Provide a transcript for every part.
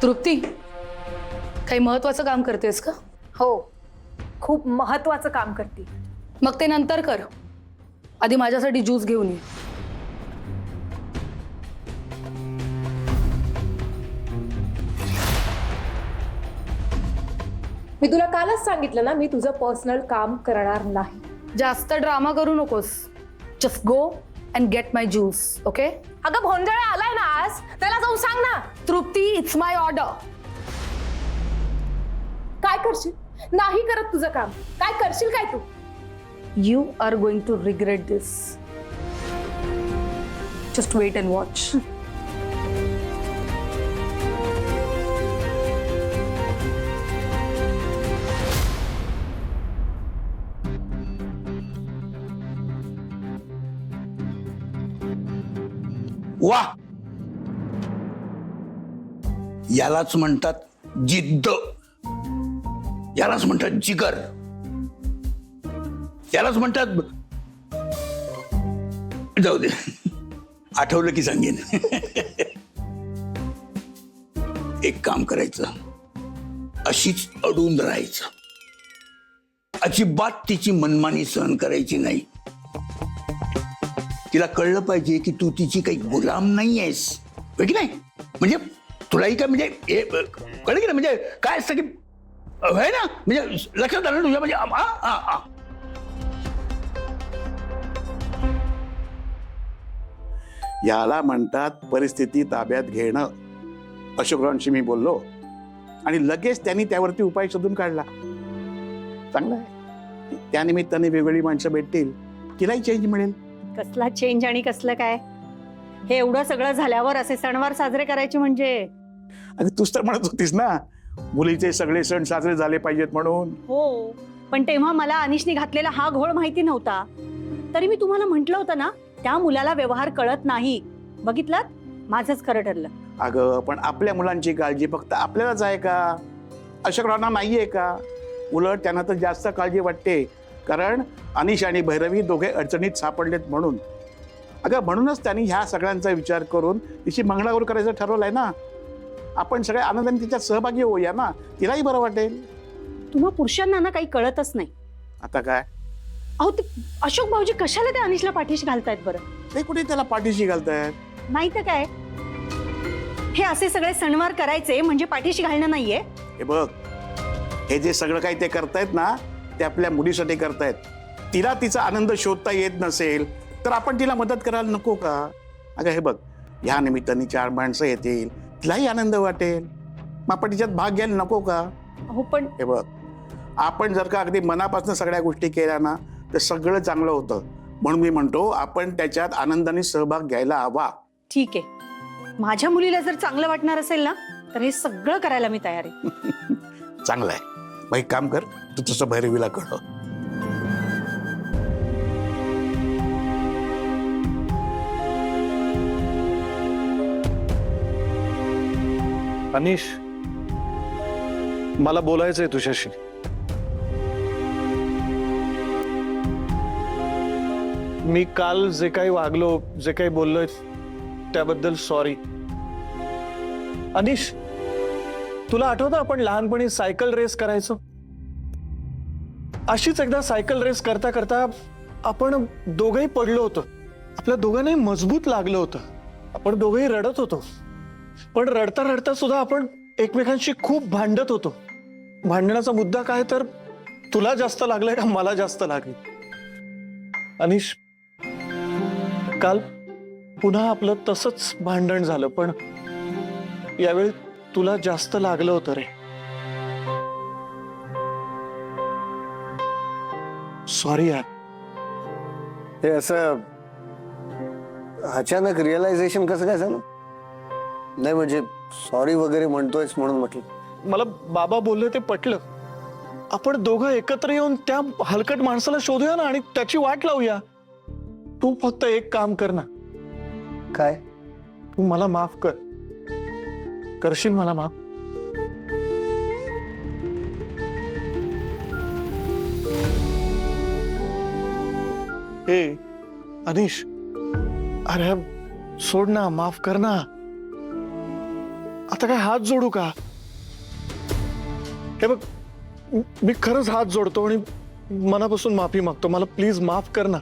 तृप्ती, काही महत्वाचं काम करतेस का? हो, खूप महत्वाचं काम करते. मग ते नंतर कर, आधी माझ्यासाठी ज्यूस घेऊन ये. मी तुला कालच सांगितलं ना, मी तुझं पर्सनल काम करणार नाही. जास्त ड्रामा करू नकोस. Just go and gate my juice, okay? अगं भोंजळे आलाय ना आज, त्याला जाऊन सांग ना. तृप्ती, इट्स माय ऑर्डर. काय करशील? नाही करत तुझं काम. काय करशील काय तू? You are going to regret this. Just wait and watch. वा, यालाच म्हणतात जिद्द, यालाच म्हणतात जिगर, यालाच म्हणतात. जाऊ दे, आठवलं की सांगेन. एक काम करायचं, अशीच अडून राहायचं, अजिबात तिची मनमानी सहन करायची नाही. तिला कळलं पाहिजे की तू तिची काही गुलाम नाही आहेस, हो की नाही? म्हणजे तुलाही काय म्हणजे कळलं की ना, म्हणजे काय असतं की आहे ना, म्हणजे लक्षात आलं तुझ्या, म्हणजे याला म्हणतात परिस्थिती ताब्यात घेणं. अशोकरावांशी मी बोललो आणि लगेच त्यांनी त्यावरती उपाय शोधून काढला. चांगला आहे, त्यानिमित्ताने वेगवेगळी माणसं भेटतील, तिलाही चेंज मिळेल. कसला चेंज आणि कसलं काय? हे एवढं सगळं झाल्यावर असे सणवार साजरे करायचे म्हणजे? अगं तूच तर म्हणत होतीस ना, मुलीचे सगळे सण साजरे झाले पाहिजेत म्हणून. हो, पण तेव्हा मला अनिशने घातलेला हा घोळ माहिती नव्हता. तरी मी तुम्हाला म्हटलं होतं ना, त्या मुलाला व्यवहार कळत नाही. बघितलं, माझंच खरं ठरलं. अगं पण आपल्या मुलांची काळजी फक्त आपल्यालाच आहे का? अशोकरावांना नाहीये का? उलट त्यांना तर जास्त काळजी वाटते, कारण अनिश आणि भैरवी दोघे अडचणीत सापडलेत म्हणून. अगं म्हणूनच त्यांनी ह्या सगळ्यांचा विचार करून तिची मंगळागौर करायचं ठरवलंय ना. आपण सगळ्या आनंदाने तिच्यात सहभागी होऊया ना, तिलाही बरं वाटेल. तुम्हा पुरुषांना ना काही कळतच नाही. आता काय? अहो, ते अशोक भाऊजी कशाला त्या अनिशला पाठीशी घालतायत बरं? ते कुठे त्याला पाठीशी घालतायत? नाही तर काय, हे असे सगळे सणवार करायचे म्हणजे पाठीशी घालणं नाहीये. हे बघ, हे जे सगळं काही ते करतायत ना, ते आपल्या मुलीसाठी करतायत. तिला तिचा आनंद शोधता येत नसेल तर आपण तिला मदत करायला नको का? अगं हे बघ, ह्या निमित्ताने 4 माणसं येतील, तिलाही आनंद वाटेल, मग आपण तिच्यात भाग घ्यायला नको का? अहो पण हे बघ, आपण जर का अगदी मनापासून सगळ्या गोष्टी केल्या ना, तर सगळं चांगलं होतं. म्हणून मी म्हणतो, आपण त्याच्यात आनंदाने सहभाग घ्यायला हवा. ठीक आहे, माझ्या मुलीला जर चांगलं वाटणार असेल ना, तर हे सगळं करायला मी तयार आहे. चांगलं आहे. मग एक काम कर, तू तसं भैरवीला कळव. अनिश, मला बोलायचंय तुझ्याशी. मी काल जे काही वागलो, जे काही बोललोय त्याबद्दल सॉरी. अनिश, तुला आठवतं आपण लहानपणी सायकल रेस करायचो? अशीच एकदा सायकल रेस करता करता आपण दोघंही पडलो होतो. आपल्या दोघांनाही मजबूत लागलं होतं. आपण दोघंही रडत होतो, पण रडता रडता सुद्धा आपण एकमेकांशी खूप भांडत होतो. भांडण्याचा मुद्दा काय तर, तुला जास्त लागलंय का मला जास्त लागलं. अनिश, काल पुन्हा आपलं तसंच भांडण झालं, पण यावेळी तुला जास्त लागलं होतं रे. सॉरी यार. हे असं अचानक रिअलायझेशन कसं काय झालं? नाही म्हणजे सॉरी वगैरे म्हणतोयस म्हणून म्हटलं. मला बाबा बोलले ते पटलं. आपण दोघं एकत्र येऊन त्या हलकट माणसाला शोधूया ना आणि त्याची वाट लावूया. तू फक्त एक काम कर ना. काय? तू मला माफ कर. करशील मला माफ? हे अनिश, अरे सोड ना, माफ कर ना. आता काय हात जोडू का? हे बघ, मी खरंच हात जोडतो आणि मनापासून माफी मागतो. मला प्लीज माफ कर ना.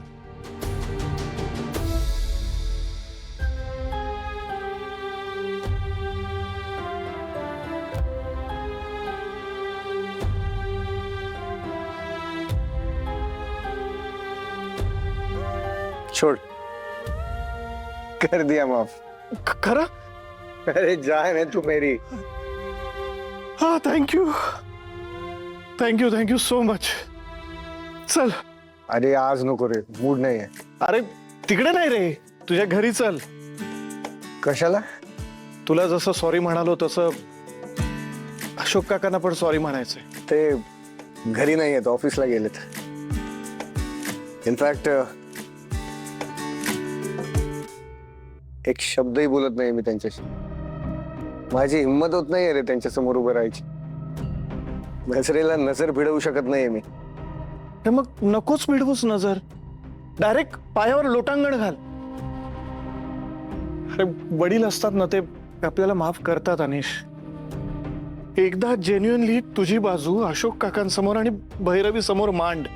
छोड़, कर दिया माफ. खरं? अरे जान है तू मेरी. हा, thank you thank you thank you so much. चल. अरे आज नको रे, मूड नाही आहे. अरे तिकडे नाही रे, तुझ्या घरी चल. कशाला? तुला जसं सॉरी म्हणालो तसं अशोक काकांना पण सॉरी म्हणायचंय. ते घरी नाही आहेत, ऑफिसला गेलेत. इनफॅक्ट एक शब्दही बोलत नाही मी त्यांच्याशी. माझी हिंमत होत नाहीये रे त्यांच्या समोर उभं राहायची. नजरेला नजर भिडवू शकत नाहीये मी. हे मग नकोच मिळवूच नजर, डायरेक्ट पायावर लोटांगण घाल. अरे वडील असतात ना, ते आपल्याला माफ करतात. अनिश, एकदा जेन्युअनली तुझी बाजू अशोक काकांसमोर आणि भैरवी समोर मांड.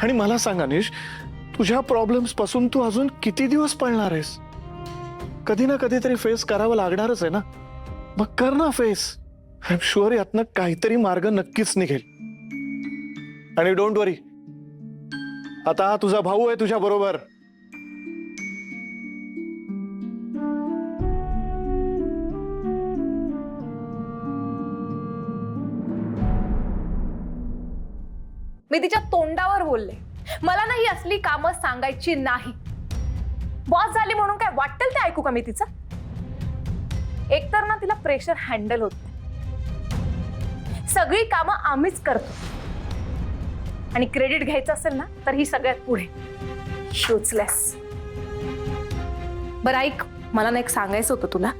आणि मला सांग अनिश, तुझ्या प्रॉब्लेम्स पासून तू अजून किती दिवस पळणार आहेस? कधी ना कधीतरी फेस करावं लागणारच आहे ना. मग कर ना फेस. आय एम शुअर यातनं काहीतरी मार्ग नक्कीच निघेल. आणि डोंट वरी, आता तुझा भाऊ आहे तुझ्या बरोबर. मी तिच्या तोंडावर बोलले, मला नाही असली कामं सांगायची नाही. बॉस झाली म्हणून काय वाटेल ते ऐकू का मी तिचं? एकतर ना तिला प्रेशर हँडल होत नाही. सगळी कामं आम्हीच करतो आणि क्रेडिट घ्यायचं असेल ना तर ही सगळ्यात पुढे. युजलेस. बरं ऐक, मला ना एक सांगायचं होतं तुला.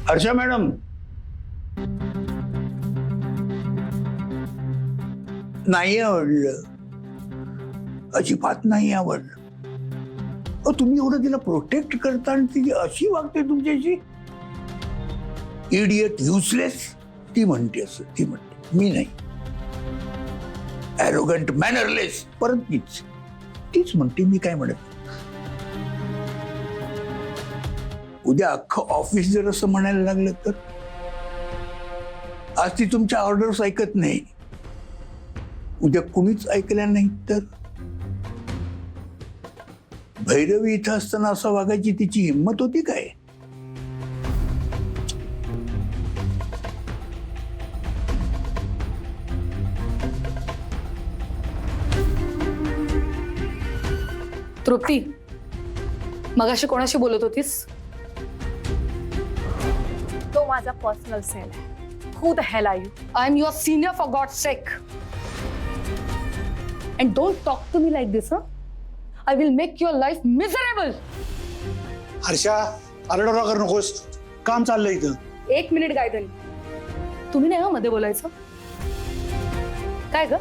हर्षा मॅडम, नाही आवडलं, अजिबात नाही आवडलं. तुम्ही एवढं तिला प्रोटेक्ट करता आणि ती अशी वागते तुमच्याशी. इडियट, युजलेस ती म्हणते. असं ती म्हणते, मी नाही. ॲरोगंट, मॅनरलेस, परत तीच म्हणते, मी काय म्हणत. उद्या अख्खं ऑफिस जर असं म्हणायला लागलं तर? आज ती तुमच्या ऑर्डर्स ऐकत नाही, उद्या कुणीच ऐकल्या नाही तर? भैरवी इथं असताना असं वागायची तिची हिंमत होती काय? तृप्ती, मगाशी कोणाशी बोलत होतीस? तो माझा पर्सनल सेल आहे. Who the hell are you? I am your senior for God's sake. And don't talk to me like this, huh? I will make your life miserable. Harsha, आरडाओरडा करू नकोस, काम चाललंय इथं. एक मिनिट गायधनी, तुम्ही नाही हं मध्ये बोलायचं. काय ग,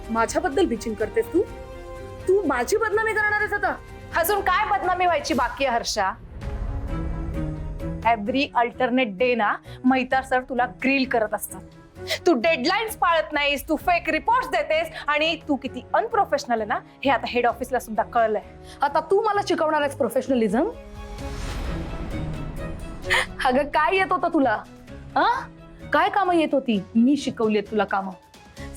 माझ्याबद्दल बिचिंग करतेस तू? तू माझी बदनामी करणार आहेस आता? अजून काय बदनामी व्हायची बाकी आहे हर्षा? एव्हरी अल्टरनेट डे ना मैतार सर तुला ग्रिल करत असतात. तू डेडलाईन्स पाळत नाहीस, तू फेक रिपोर्ट्स देतेस आणि तू किती अनप्रोफेशनल आहे ना हे आता हेड ऑफिसला सुद्धा कळलंय. आता तू मला शिकवणार आहेस प्रोफेशनलिझम? अगं काय येत होतं तुला? काय कामं येत होती? मी शिकवली आहेत तुला कामं.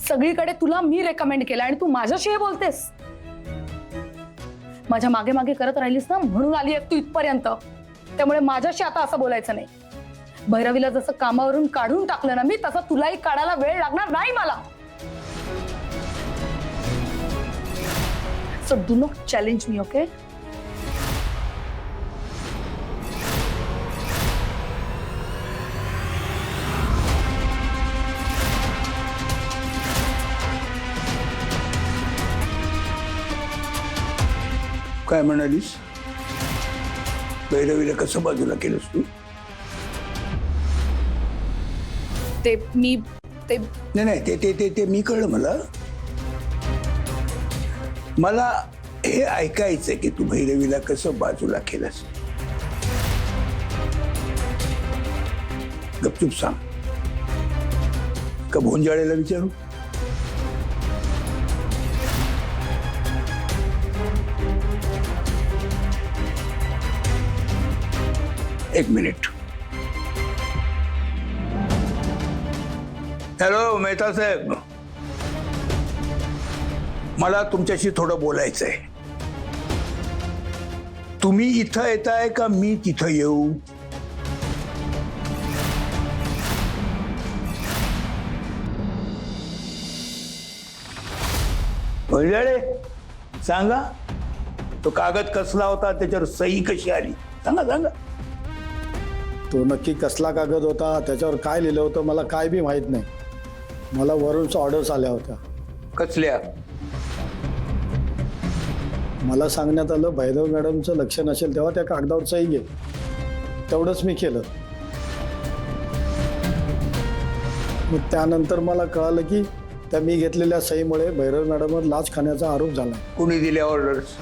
सगळीकडे तुला मी रेकमेंड केलं आणि तू माझ्याशी हे बोलतेस. माझ्या मागे मागे करत राहिलीस ना, म्हणून आली आहे तू इथपर्यंत. त्यामुळे माझ्याशी आता असं बोलायचं नाही. भैरवीला जसं कामावरून काढून टाकलं ना मी, तसं तुलाही काढायला वेळ लागणार नाही मला. So do not challenge me, okay? काय म्हणालीस? भैरवीला कसं बाजूला केलंस तू? ते नाही ते मी कळलं मला. मला हे ऐकायचंय की तू भैरवीला कसं बाजूला केलंस. गपचूप सांग. का भोंजाळेला विचारू? एक मिनिट. हॅलो मेहता साहेब, मला तुमच्याशी थोडं बोलायचंय. तुम्ही इथं येताय का मी तिथं येऊ? भैरळे सांगा, तो कागद कसला होता, त्याच्यावर सही कशी आली? सांगा सांगा. तो नक्की कसला कागद होता, त्याच्यावर काय लिहिलं होतं मला काय बी माहीत नाही. मला वरूनच ऑर्डर्स आल्या होत्या. कसल्या? मला सांगण्यात आलं भैरव मॅडमचं लक्ष नसेल तेव्हा त्या कागदावर सही घे. तेवढंच मी केलं. मग त्यानंतर मला कळालं की त्या मी घेतलेल्या सहीमुळे भैरव मॅडमवर लाच खाण्याचा आरोप झाला. कुणी दिल्या ऑर्डर्स?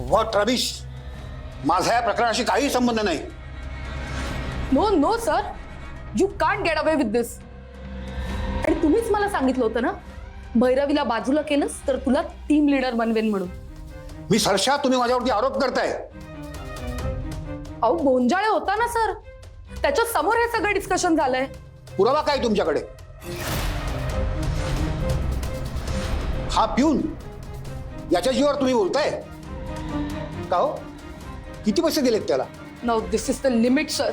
व्हॉट रमेश, माझा या प्रकरणाशी काही संबंध नाही. No no sir, you can't get away with this. आणि तुम्हीच मला सांगितलं होतं ना, भैरवीला बाजूला केलंस तर तुला टीम लीडर बनवेन म्हणून. मी सरशा, तुम्ही माझ्यावरती आरोप करताय. अहो बोंजाळे होता ना सर, त्याच्या समोर हे सगळं डिस्कशन झालंय. पुरावा काय तुमच्याकडे? हा पिऊन याच्या जीवावर तुम्ही बोलताय का हो? किती पैसे दिलेत त्याला? No, this is the limit sir.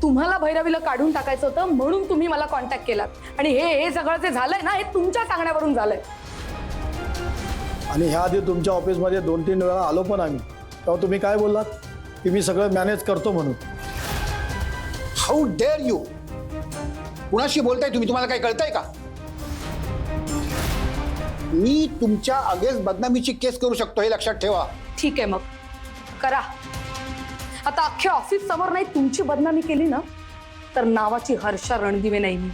तुम्हाला भैरवीला काढून टाकायचं होतं म्हणून तुम्ही मला कॉन्टॅक्ट केलात. आणि हे सगळं जे झालंय ना, हे तुमच्या सांगण्यावरून झालंय. आणि ह्या आधी तुमच्या ऑफिसमध्ये 2-3 वेळा आलो पण आम्ही. तेव्हा तुम्ही काय बोललात की मी सगळं मॅनेज करतो म्हणून. How dare you. कुणाशी बोलताय तुम्ही? तुम्हाला काय कळतंय का? मी तुमच्या अगेन्स्ट बदनामीची केस करू शकतो, हे लक्षात ठेवा. ठीक आहे, मग करा. आता अख्ख्या ऑफिस समोर नाही तुमची बदनामी केली ना, तर नावाची हर्षा रणदिवे नाही मी.